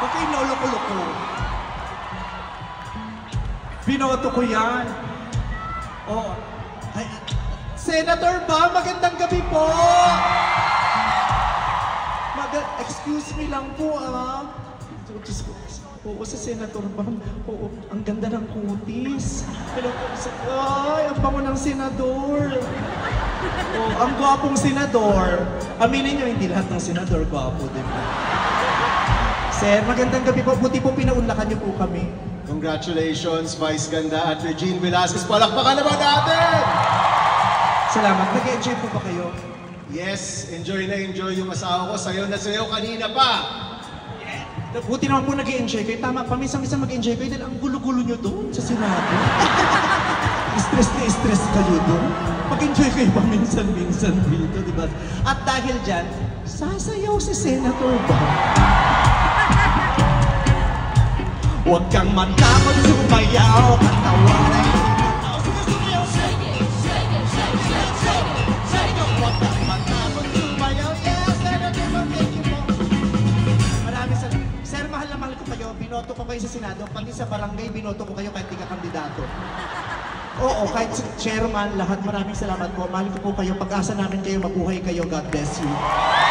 Okay, lolo-loko. Binoto ko yan. Oh. Ay, Senator ba? Magandang gabi po! Excuse me lang po, Oo, sa Senator Bam. Oo, ang ganda ng kutis. Hello po. Ay, ang bango ng senador. Oh, ang gwapong senador. Aminin nyo, hindi lahat ng senador gwapo, di ba? Sir, magandang gabi po. Buti po pinaunlakan niyo po kami. Congratulations, Vice Ganda at Regine Velasquez. Palakpakan naman natin! Salamat. Nag-enjoy po ba kayo? Yes, enjoy na enjoy yung asawa ko. Sayo na sayo kanina pa. Buti naman po nag-enjoy kayo. Tama, paminsan-minsan mag-enjoy kayo dahil ang gulo-gulo nyo doon sa Senado. Stress na stress kayo doon. Mag-enjoy kayo paminsan-minsan dito, di ba? At dahil dyan, sasayaw si Senator ba? Huwag kang matakot sumayaw at tawanan. Binoto ko kayo sa Senado, pati sa barangay, binoto ko kayo kahit di ka kandidato. Oo, kahit chairman, lahat, maraming salamat po. Mahal ko po kayo, pag-asa namin kayo, mabuhay kayo, God bless you.